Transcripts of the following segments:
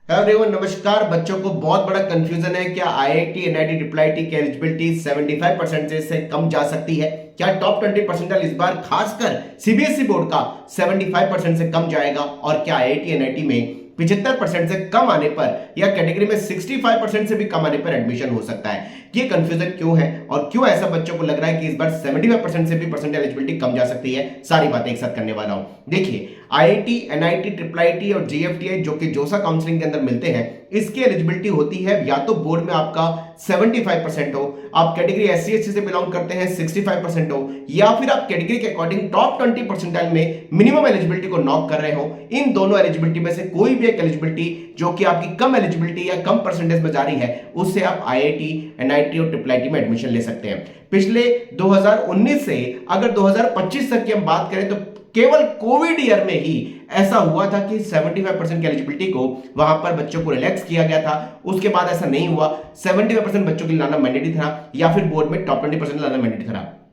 Hello everyone, नमस्कार। बच्चों को बहुत बड़ा कंफ्यूजन है, क्या आईआईटी एनआईटी ट्रिपल आईटी की एलिजिबिलिटी 75% से कम जा सकती है? क्या टॉप 20 परसेंटाइल इस बार खासकर सीबीएसई बोर्ड का 75% से कम जाएगा? और क्या आईआईटी एनआईटी में 75% से कम आने पर या कैटेगरी में 65% से भी कम आने पर एडमिशन हो सकता है? ये कंफ्यूजन क्यों है और क्यों ऐसा बच्चों को लग रहा है कि इस बार 75% से भी परसेंट एलिजिबिलिटी कम जा सकती है? सारी बातें एक साथ करने वाला हूं। देखिए, आईआईटी एनआईटी ट्रिपल आईटी और जीएफटीआई जो कि जोसा काउंसलिंग के अंदर मिलते हैं, इसकी एलिजिबिलिटी होती है या तो बोर्ड में आपका 75% हो, आप कैटेगरी एससी एसटी से बिलोंग करते हैं 65% हो, या फिर आप कैटेगरी के अकॉर्डिंग टॉप 20 परसेंटाइल में मिनिमम एलिजिबिलिटी को नॉक कर रहे हो। इन दोनों एलिजिबिलिटी में से कोई भी एक एलिजिबिलिटी जो कि आपकी कम एलिजिबिलिटी या कम परसेंटेज में जारी है, उससे आप आईआईटी एनआईटी और ट्रिपल आईटी में एडमिशन ले सकते हैं। पिछले 2019 से अगर 2025 तक की हम बात करें तो केवल कोविड ईयर में ही ऐसा हुआ था कि 75% की एलिजिबिलिटी को वहां पर बच्चों को रिलैक्स किया गया था। उसके बाद ऐसा नहीं हुआ, 75% बच्चों के लिए लाना मैंडेटरी था या फिर बोर्ड में टॉप 20% लाना मैंडेटरी था।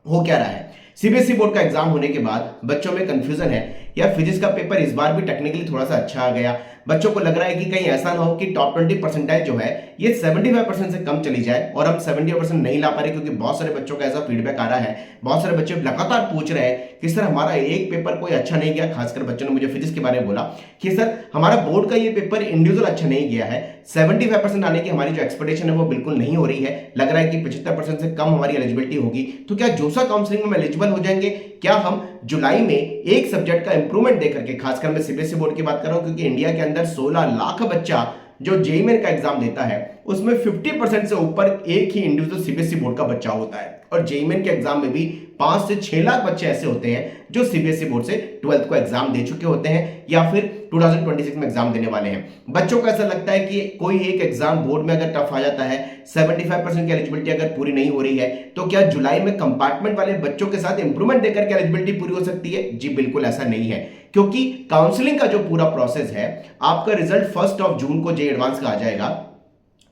हो क्या रहा है, सीबीएसई बोर्ड का एग्जाम होने के बाद बच्चों में कंफ्यूजन है, या फिजिक्स का पेपर इस बार भी टेक्निकली थोड़ा सा अच्छा आ गया। बच्चों को लग रहा है कि कहीं ऐसा ना हो कि टॉप 20 परसेंटाइल जो है ये 75% से कम चली जाए और हम 70% नहीं ला पा रहे, क्योंकि बहुत सारे बच्चों का ऐसा फीडबैक आ रहा है। बहुत सारे बच्चे लगातार पूछ रहे हैं कि सर हमारा एक पेपर कोई अच्छा नहीं गया। खासकर बच्चों ने मुझे फिजिक्स के बारे में बोला कि सर हमारा बोर्ड का ये पेपर इंडिविजुअल अच्छा नहीं गया है, 75% आने की हमारी जो एक्सपेक्टेशन है वो बिल्कुल नहीं हो रही है। लग रहा है कि 75% से कम हमारी एलिजिबिलिटी होगी। तो क्या जोसा काउंसलिंग में एलिजिबल हो जाएंगे? क्या हम जुलाई में एक सब्जेक्ट का इंप्रूवमेंट देकर के, खासकर मैं सीबीएसई बोर्ड की बात कर रहा हूं क्योंकि इंडिया के अंदर 16 लाख बच्चा जो जेईई मेन का एग्जाम देता है उसमें 50% से ऊपर एक ही इंडिविजुअल सीबीएसई बोर्ड का बच्चा होता है। और जेईई मेन के एग्जाम में भी 5 से 6 लाख बच्चे ऐसे होते हैं जो सीबीएसई बोर्ड से 12th को एग्जाम दे चुके होते हैं या फिर 2026 में एग्जाम देने वाले हैं। बच्चों को ऐसा लगता है कि कोई एक एग्जाम बोर्ड में अगर टफ आ जाता है, 75% की एलिजिबिलिटी अगर पूरी नहीं हो रही है, तो क्या जुलाई में कंपार्टमेंट वाले बच्चों के साथ इंप्रूवमेंट देकर के एलिजिबिलिटी पूरी हो सकती है? जी बिल्कुल ऐसा नहीं है, क्योंकि काउंसलिंग का जो पूरा प्रोसेस है, आपका रिजल्ट 1 जून को जेईई एडवांस का आ जाएगा।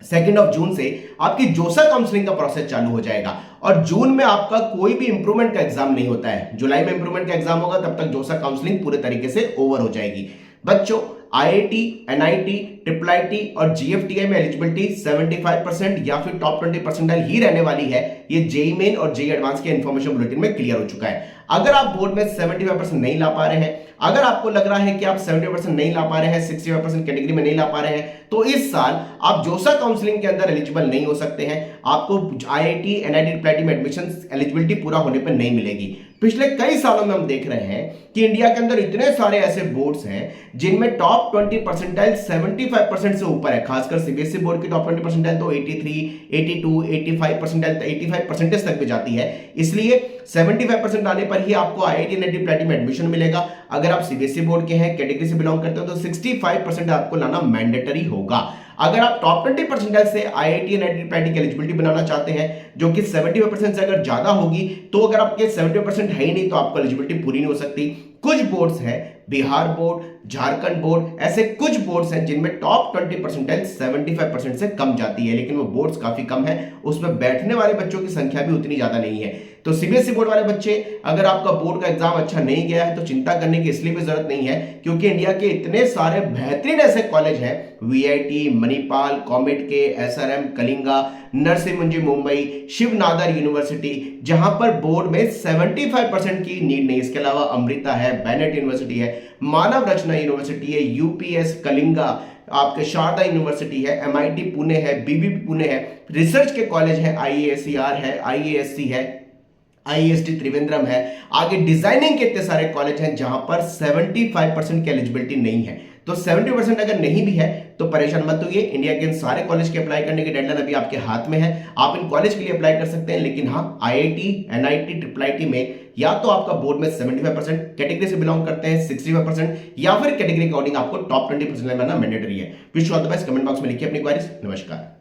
2 जून से आपकी जोसा काउंसलिंग का प्रोसेस चालू हो जाएगा और जून में आपका कोई भी इंप्रूवमेंट का एग्जाम नहीं होता है। जुलाई में इंप्रूवमेंट का एग्जाम होगा, तब तक जोसा काउंसलिंग पूरे तरीके से ओवर हो जाएगी। बच्चों, आईआईटी एनआईटी ट्रिपल आईटी और जीएफटीआई में एलिजिबिलिटी 75% या फिर टॉप 20 परसेंटाइल ही रहने वाली है। ये जेईई मेन और जेईई एडवांस के इंफॉर्मेशन बुलेटिन में क्लियर हो चुका है। अगर आप बोर्ड में 75% नहीं ला पा रहे हैं, अगर आपको लग रहा है कि आप 70% नहीं ला पा रहे हैं, 65% कैटेगरी में नहीं ला पा रहे हैं, तो इस साल आप जोसा काउंसलिंग के अंदर एलिजिबल नहीं हो सकते हैं। आपको आईआईटी एनआईटी ट्रिपल आईटी में एडमिशन एलिजिबिलिटी पूरा होने पर नहीं मिलेगी। पिछले कई सालों में हम देख रहे हैं कि इंडिया के अंदर इतने सारे ऐसे बोर्ड्स हैं जिनमें टॉप 20 परसेंटाइल 75% से ऊपर है। खासकर सीबीएसई बोर्ड की टॉप 20 परसेंटाइल तो 83, 82, 85 परसेंटाइल, 85 परसेंटेज तक भी जाती है। इसलिए 75% आने पर ही आपको आईआईटी एनआईटी ट्रिपल आईटी में एडमिशन मिलेगा। अगर आप सीबीएसई बोर्ड के हैं, कैटेगरी से बिलोंग करते हो, तो 65% आपको लाना मैंडेटरी होगा। अगर आप टॉप 20 परसेंटाइल से आईआईटी एनआईटी ट्रिपल आईटी की एलिजिबिलिटी बनाना चाहते हैं, जो कि 75% से अगर ज्यादा होगी, तो अगर आपके 70% है ही नहीं तो आपको एलिजिबिलिटी पूरी नहीं हो सकती। कुछ बोर्ड्स हैं, बिहार बोर्ड, झारखंड बोर्ड, ऐसे कुछ बोर्ड्स हैं जिनमें टॉप 20 परसेंटाइल 75% से कम जाती है, लेकिन वो बोर्ड्स काफी कम है, उसमें बैठने वाले बच्चों की संख्या भी उतनी ज्यादा नहीं है। तो सीबीएसई बोर्ड वाले बच्चे, अगर आपका बोर्ड का एग्जाम अच्छा नहीं गया है तो चिंता करने की इसलिए भी जरूरत नहीं है, क्योंकि इंडिया के इतने सारे बेहतरीन ऐसे कॉलेज हैं, वीआईटी, मणिपाल, कॉमेट के, एसआरएम, कलिंगा, नरसिम्हा मुंबई, शिव नादर यूनिवर्सिटी, जहां पर बोर्ड में 75% की नीड नहीं। इसके अलावा अमृता है, बेनेट यूनिवर्सिटी है, मानव रचना यूनिवर्सिटी है, यूपीएस कलिंगा, आपके शारदा यूनिवर्सिटी है, एमआईटी पुणे है, बीबीपी पुणे है, रिसर्च के कॉलेज है, आईएएससीआर है, आईएएससी है, आईएसटी त्रिवेंद्रम है, आगे डिजाइनिंग के इतने सारे कॉलेज हैं जहां पर 75% की एलिजिबिलिटी नहीं है। तो 70% अगर नहीं भी है तो परेशान मत होइए, इंडिया के इन सारे कॉलेज के अप्लाई करने की डेडलाइन अभी आपके हाथ में है। आप इन कॉलेज के लिए अप्लाई कर सकते हैं, लेकिन हाँ, आईआईटी एनआईटी ट्रिपल आईटी में या तो आपका बोर्ड में 75%, कैटेगरी से बिलोंग करते हैं 65%, या फिर कैटेगरी अकॉर्डिंग आपको टॉप 20% लाना मैंडेटरी है। Wish you all the best. Comment box में लिखिए अपनी क्वेरीज। नमस्कार।